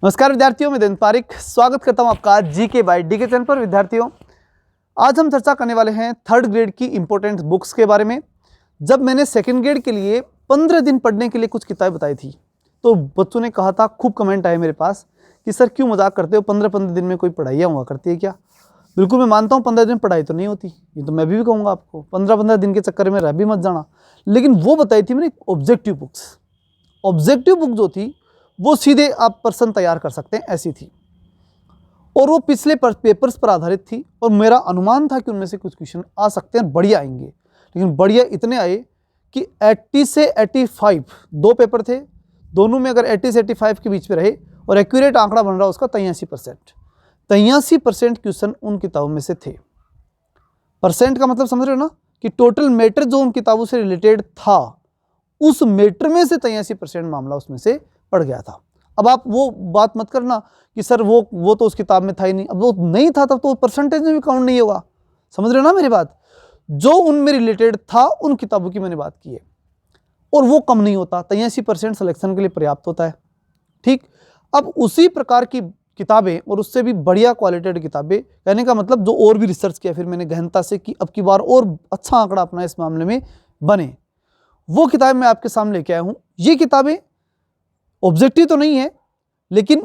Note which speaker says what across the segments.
Speaker 1: नमस्कार विद्यार्थियों, मैं दिन पारिक स्वागत करता हूं आपका जीके बाय डीके चैनल पर। विद्यार्थियों, आज हम चर्चा करने वाले हैं थर्ड ग्रेड की इंपॉर्टेंट बुक्स के बारे में। जब मैंने सेकंड ग्रेड के लिए 15 दिन पढ़ने के लिए कुछ किताबें बताई थी तो बच्चों ने कहा था, खूब कमेंट आए मेरे पास कि सर क्यों मजाक करते हो, 15-15 दिन में कोई पढ़ाइयाँ हुआ करती है क्या? बिल्कुल मैं मानता हूँ 15 दिन पढ़ाई तो नहीं होती, ये तो मैं भी कहूँगा आपको 15-15 दिन के चक्कर में रह भी मत जाना। लेकिन वो बताई थी मैंने ऑब्जेक्टिव बुक्स। ऑब्जेक्टिव बुक जो थी वो सीधे आप प्रश्न तैयार कर सकते हैं, ऐसी थी, और वो पिछले पेपर्स पर आधारित थी। और मेरा अनुमान था कि उनमें से कुछ क्वेश्चन आ सकते हैं, बढ़िया आएंगे। लेकिन बढ़िया इतने आए कि 80 से 85 दो पेपर थे, दोनों में अगर 80 से 85 के बीच में रहे और एक्यूरेट आंकड़ा बन रहा उसका 83% क्वेश्चन उन किताबों में से थे। परसेंट का मतलब समझ रहे हो ना, कि टोटल मैटर जो उन किताबों से रिलेटेड था उस मैटर में से 83% मामला उसमें से पड़ गया था। अब आप वो बात मत करना कि सर वो तो उस किताब में था ही नहीं। अब वो नहीं था तब तो परसेंटेज में भी काउंट नहीं होगा। समझ रहे हो ना मेरी बात? जो उनमें रिलेटेड था उन किताबों की मैंने बात की है, और वो कम नहीं होता। 83% सिलेक्शन के लिए पर्याप्त होता है। ठीक, अब उसी प्रकार की किताबें और उससे भी बढ़िया क्वालिटेड किताबें, कहने का मतलब जो और भी रिसर्च किया फिर मैंने गहनता से कि अब की बार और अच्छा आंकड़ा अपना इस मामले में बने, वो किताबें मैं आपके सामने लेके आया हूं। ये किताबें ऑब्जेक्टिव तो नहीं है, लेकिन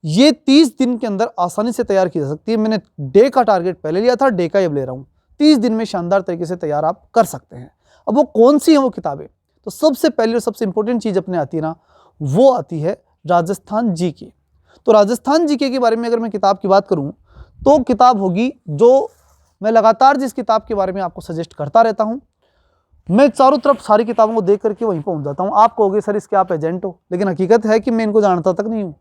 Speaker 1: ये 30 दिन के अंदर आसानी से तैयार की जा सकती है। मैंने डे का टारगेट पहले लिया था, डे का अब ले रहा हूं। 30 दिन में शानदार तरीके से तैयार आप कर सकते हैं। अब वो कौन सी है वो किताबें? तो सबसे पहले और सबसे इंपॉर्टेंट चीज अपने आती है ना, वो आती है राजस्थान जीके। तो राजस्थान जीके के बारे में अगर मैं किताब की बात करूं तो किताब होगी जो मैं लगातार जिस किताब के बारे में आपको सजेस्ट करता रहता हूं। मैं चारों तरफ सारी किताबों को देख करके वहीं पहुंच जाता हूं। आप कहोगे सर इसके आप एजेंट हो, लेकिन हकीकत है कि मैं इनको जानता तक नहीं हूं।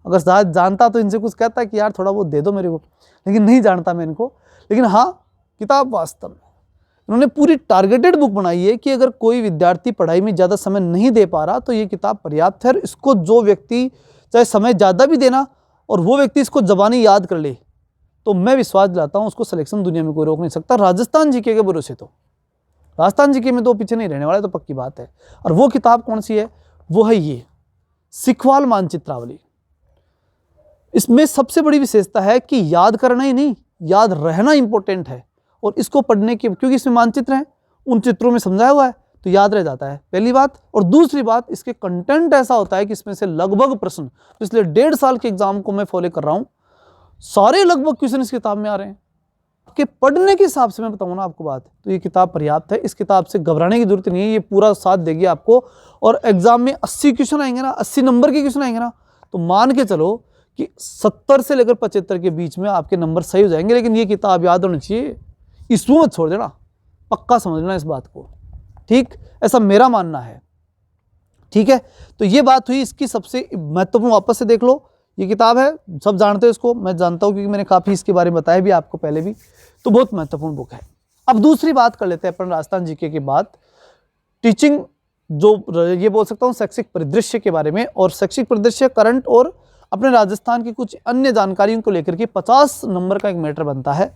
Speaker 1: अगर जानता तो इनसे कुछ कहता कि यार थोड़ा बहुत दे दो मेरे को, लेकिन नहीं जानता मैं इनको। लेकिन हाँ, किताब वास्तव में इन्होंने पूरी टारगेटेड बुक बनाई है कि अगर कोई विद्यार्थी पढ़ाई में ज़्यादा समय नहीं दे पा रहा तो ये किताब पर्याप्त है। इसको जो व्यक्ति चाहे समय ज़्यादा भी देना और वो व्यक्ति इसको ज़बानी याद कर ले तो मैं विश्वास दिलाता हूँ उसको सिलेक्शन दुनिया में कोई रोक नहीं सकता। राजस्थान जीके के भरोसे तो राजस्थान जीके में तो पीछे नहीं रहने वाले, तो पक्की बात है। और वो किताब कौन सी है? वो है ये सिखवाल मानचित्रावली। इसमें सबसे बड़ी विशेषता है कि याद करना ही नहीं, याद रहना इंपॉर्टेंट है। और इसको पढ़ने के क्योंकि इसमें मानचित्र हैं, उन चित्रों में समझाया हुआ है तो याद रह जाता है, पहली बात। और दूसरी बात, इसके कंटेंट ऐसा होता है कि इसमें से लगभग प्रश्न पिछले 1.5 साल के एग्जाम को मैं फॉलो कर रहा हूं, सारे लगभग क्वेश्चन इस किताब में आ रहे हैं। कि पढ़ने के हिसाब से मैं बताऊं ना आपको बात, तो ये किताब पर्याप्त है। इस किताब से घबराने की जरूरत नहीं है, ये पूरा साथ देगी आपको। और एग्जाम में 80 क्वेश्चन आएंगे ना, 80 नंबर के क्वेश्चन आएंगे ना, तो मान के चलो कि 70 से लेकर 75 के बीच में आपके नंबर सही हो जाएंगे। लेकिन ये किताब याद होनी चाहिए, इसको मत छोड़ देना, पक्का समझ लेना इस बात को। ठीक, ऐसा मेरा मानना है। ठीक है, तो ये बात हुई इसकी सबसे महत्वपूर्ण। वापस से देख लो, ये किताब है, सब जानते हो इसको, मैं जानता हूं क्योंकि मैंने काफी इसके बारे में बताया भी आपको पहले भी। तो बहुत महत्वपूर्ण बुक है। अब दूसरी बात कर लेते हैं अपन राजस्थान जीके के बाद टीचिंग, जो ये बोल सकता हूं शैक्षिक परिदृश्य के बारे में। और शैक्षिक परिदृश्य, करंट और अपने राजस्थान की कुछ अन्य जानकारियों को लेकर के 50 नंबर का एक मैटर बनता है।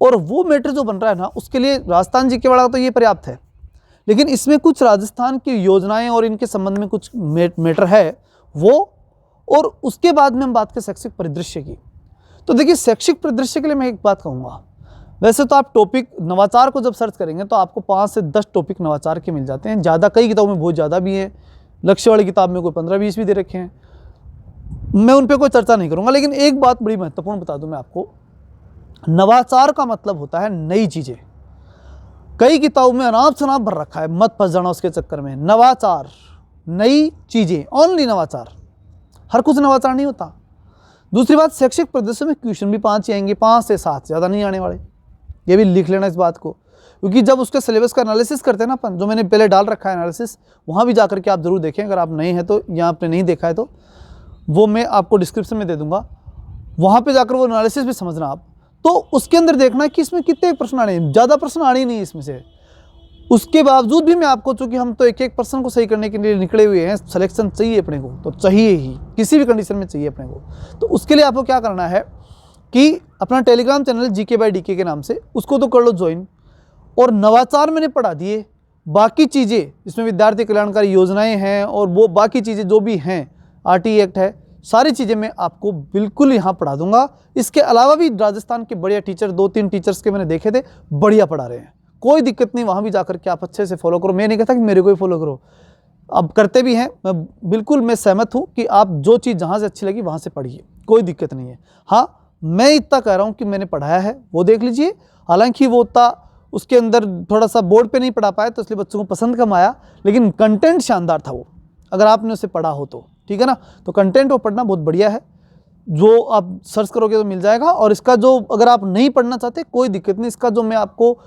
Speaker 1: और वो मैटर जो बन रहा है ना, उसके लिए राजस्थान जीके वाला तो ये पर्याप्त है, लेकिन इसमें कुछ राजस्थान की योजनाएं और इनके संबंध में कुछ मैटर है वो। और उसके बाद में हम बात करें शैक्षिक परिदृश्य की। तो देखिए, शैक्षिक परिदृश्य के लिए मैं एक बात कहूँगा, वैसे तो आप टॉपिक नवाचार को जब सर्च करेंगे तो आपको 5 से 10 टॉपिक नवाचार के मिल जाते हैं। ज़्यादा, कई किताबों में बहुत ज़्यादा भी हैं, लक्ष्य वाली किताब में कोई 15-20 भी दे रखे हैं। मैं उन पर कोई चर्चा नहीं करूँगा, लेकिन एक बात बड़ी महत्वपूर्ण बता दूँ मैं आपको। नवाचार का मतलब होता है नई चीज़ें। कई किताबों में अनाप शनाप भर रखा है, मत फंस जाना उसके चक्कर में। नवाचार, नई चीज़ें, ओनली नवाचार, हर कुछ नवाचार नहीं होता। दूसरी बात, शैक्षिक परिदृश्य में क्वेश्चन भी 5 ही आएंगे, 5 से 7, ज़्यादा नहीं आने वाले। ये भी लिख लेना इस बात को, क्योंकि जब उसके सिलेबस का एनालिसिस करते हैं ना अपन, जो मैंने पहले डाल रखा है एनालिसिस, वहाँ भी जाकर के आप जरूर देखें। अगर आप नए हैं तो, या आपने नहीं देखा है तो वो मैं आपको डिस्क्रिप्शन में दे दूंगा, वहाँ पे जाकर वो एनालिसिस भी समझना आप। तो उसके अंदर देखना कि इसमें कितने प्रश्न आने हैं, ज़्यादा प्रश्न आने ही नहीं इसमें से। उसके बावजूद भी मैं आपको, चूंकि हम तो एक प्रश्न को सही करने के लिए निकले हुए हैं, सिलेक्शन चाहिए अपने को, तो चाहिए ही, किसी भी कंडीशन में चाहिए अपने को। तो उसके लिए आपको क्या करना है कि अपना Telegram channel GK by DK के नाम से, उसको तो कर लो ज्वाइन। और नवाचार मैंने पढ़ा दिए, बाकी चीज़ें इसमें विद्यार्थी कल्याणकारी योजनाएं हैं और वो बाकी चीज़ें जो भी हैं, आरटी एक्ट है, सारी चीज़ें मैं आपको बिल्कुल यहाँ पढ़ा दूंगा। इसके अलावा भी राजस्थान के बढ़िया टीचर 2-3 टीचर्स के मैंने देखे थे, बढ़िया पढ़ा रहे हैं, कोई दिक्कत नहीं, वहाँ भी जाकर के आप अच्छे से फॉलो करो। मैं नहीं कहता कि मेरे को ही फॉलो करो, अब करते भी हैं, मैं सहमत हूँ कि आप जो चीज़ जहाँ से अच्छी लगी वहाँ से पढ़िए, कोई दिक्कत नहीं है। हाँ, मैं इतना कह रहा हूँ कि मैंने पढ़ाया है वो देख लीजिए, हालांकि वो उतना उसके अंदर थोड़ा सा बोर्ड पे नहीं पढ़ा पाया तो इसलिए बच्चों को पसंद कम आया, लेकिन कंटेंट शानदार था वो, अगर आपने उसे पढ़ा हो तो, ठीक है ना। तो कंटेंट वो पढ़ना बहुत बढ़िया है, जो आप सर्च करोगे तो मिल जाएगा। और इसका जो अगर आप नहीं पढ़ना चाहते कोई दिक्कत नहीं, इसका जो मैं आपको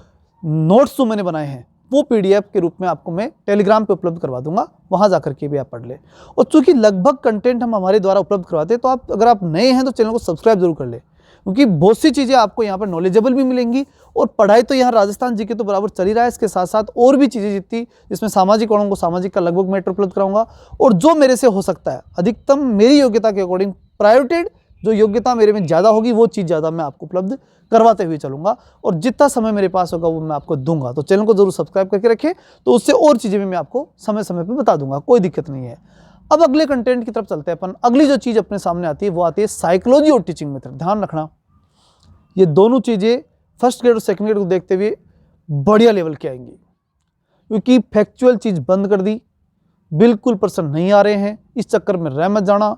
Speaker 1: नोट्स जो मैंने बनाए हैं वो PDF के रूप में आपको मैं टेलीग्राम पे उपलब्ध करवा दूंगा, वहाँ जाकर के भी आप पढ़ ले। और चूंकि लगभग कंटेंट हम हमारे द्वारा उपलब्ध करवाते हैं, तो आप अगर आप नए हैं तो चैनल को सब्सक्राइब जरूर कर ले, क्योंकि बहुत सी चीज़ें आपको यहाँ पर नॉलेजेबल भी मिलेंगी। और पढ़ाई तो यहाँ राजस्थान जी के तो बराबर चल ही रहा है, इसके साथ साथ और भी चीज़ें जितनी, जिसमें सामाजिक वालों को सामाजिक का लगभग मैटर उपलब्ध कराऊंगा। और जो मेरे से हो सकता है अधिकतम मेरी योग्यता के अकॉर्डिंग प्रायोरिटेड जो योग्यता मेरे में ज़्यादा होगी वो चीज़ ज़्यादा मैं आपको उपलब्ध करवाते हुए चलूंगा, और जितना समय मेरे पास होगा वो मैं आपको दूंगा। तो चैनल को जरूर सब्सक्राइब करके रखें, तो उससे और चीज़ें भी मैं आपको समय समय पर बता दूंगा, कोई दिक्कत नहीं है। अब अगले कंटेंट की तरफ चलते हैं अपन। अगली जो चीज़ अपने सामने आती है वो आती है साइकोलॉजी और टीचिंग मेथड। ध्यान रखना, ये दोनों चीज़ें फर्स्ट ग्रेड और सेकंड ग्रेड को देखते हुए बढ़िया लेवल की आएंगी, क्योंकि फैक्चुअल चीज़ बंद कर दी, बिल्कुल प्रश्न नहीं आ रहे हैं, इस चक्कर में रह मत जाना।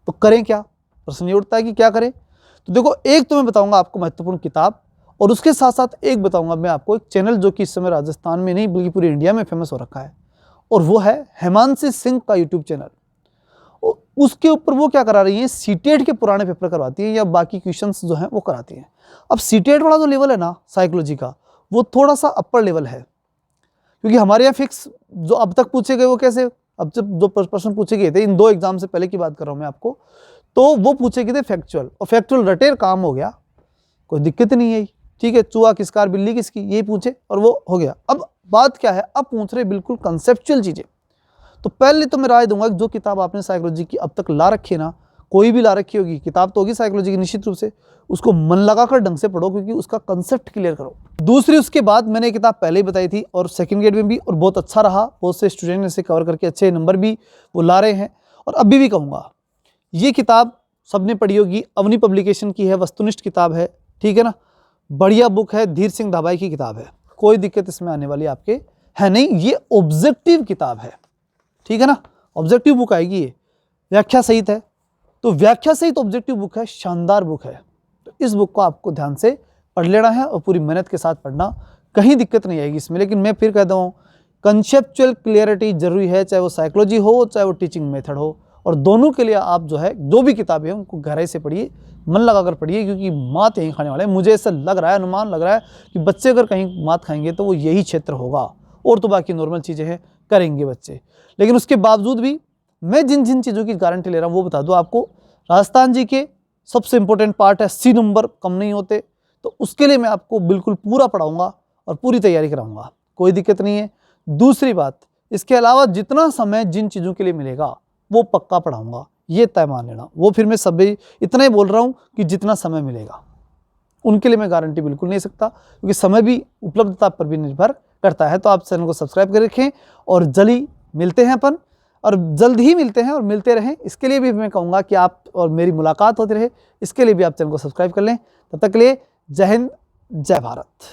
Speaker 1: तो करें क्या, प्रश्न ये उठता है कि क्या करें। तो देखो, एक तो मैं बताऊंगा आपको महत्वपूर्ण किताब, और उसके साथ साथ एक बताऊंगा मैं आपको एक चैनल जो कि इस समय राजस्थान में नहीं बल्कि पूरी इंडिया में फेमस हो रखा है, और वो है हिमांशी सिंह का यूट्यूब चैनल। उसके ऊपर वो क्या करा रही है, सीटेट के पुराने पेपर करवाती है या बाकी क्वेश्चंस जो हैं वो कराती हैं। अब सीटेट वाला जो लेवल है ना साइकोलॉजी का, वो थोड़ा सा अपर लेवल है, क्योंकि हमारे यहाँ फिक्स जो अब तक पूछे गए वो कैसे, अब जब जो प्रश्न पूछे गए थे इन 2 एग्जाम से पहले की बात कर रहा हूँ मैं आपको, तो वो पूछे गए थे फैक्चुअल, और फैक्चुअल रटेर काम हो गया, कोई दिक्कत नहीं है, ठीक है, चूहा किसका बिल्ली किसकी, ये पूछे और वो हो गया। अब बात क्या है, अब पूछ रहे बिल्कुल कंसेप्चुअल चीज़ें। तो पहले तो मैं राय दूंगा कि जो किताब आपने साइकोलॉजी की अब तक ला रखी है ना, कोई भी ला रखी होगी किताब तो होगी साइकोलॉजी की निश्चित रूप से, उसको मन लगाकर ढंग से पढ़ो, क्योंकि उसका कंसेप्ट क्लियर करो। दूसरी, उसके बाद मैंने किताब पहले ही बताई थी और सेकंड ग्रेड में भी, और बहुत अच्छा रहा, बहुत से स्टूडेंट ने इसे कवर करके अच्छे नंबर भी वो ला रहे हैं। और अभी भी कहूँगा ये किताब सबने पढ़ी होगी, अवनी पब्लिकेशन की है, वस्तुनिष्ठ किताब है, ठीक है ना, बढ़िया बुक है, धीर सिंह धाबाई की किताब है, कोई दिक्कत इसमें आने वाली आपके है नहीं। ये ऑब्जेक्टिव किताब है, ठीक है ना, ऑब्जेक्टिव बुक आएगी, ये व्याख्या सहित है, तो व्याख्या सहित ऑब्जेक्टिव बुक है, शानदार बुक है। तो इस बुक को आपको ध्यान से पढ़ लेना है और पूरी मेहनत के साथ पढ़ना, कहीं दिक्कत नहीं आएगी इसमें। लेकिन मैं फिर कहता हूँ कंसेप्चुअल क्लियरिटी जरूरी है, चाहे वो साइकोलॉजी हो चाहे वो टीचिंग मेथड हो, और दोनों के लिए आप जो है जो भी किताबें हैं उनको गहराई से पढ़िए, मन लगाकर पढ़िए, क्योंकि मात यहीं खाने वाले हैं। मुझे ऐसा लग रहा है, अनुमान लग रहा है कि बच्चे अगर कहीं मात खाएंगे तो वो यही क्षेत्र होगा, और तो बाकी नॉर्मल चीज़ें हैं करेंगे बच्चे। लेकिन उसके बावजूद भी मैं जिन जिन चीज़ों की गारंटी ले रहा हूँ वो बता दूँ आपको। राजस्थान जी के सबसे इंपॉर्टेंट पार्ट है 80 नंबर कम नहीं होते, तो उसके लिए मैं आपको बिल्कुल पूरा पढ़ाऊँगा और पूरी तैयारी कराऊँगा, कोई दिक्कत नहीं है। दूसरी बात, इसके अलावा जितना समय जिन चीज़ों के लिए मिलेगा वो पक्का पढ़ाऊँगा, ये तय मान लेना। वो फिर मैं सभी इतना ही बोल रहा हूँ कि जितना समय मिलेगा, उनके लिए मैं गारंटी बिल्कुल नहीं सकता, क्योंकि समय भी उपलब्धता पर भी निर्भर करता है। तो आप चैनल को सब्सक्राइब कर रखें, और जल्दी मिलते हैं अपन, और जल्द ही मिलते हैं और मिलते रहें। इसके लिए भी मैं कहूँगा कि आप और मेरी मुलाकात होती रहे, इसके लिए भी आप चैनल को सब्सक्राइब कर लें। तब तक के लिए जय हिंद, जय भारत।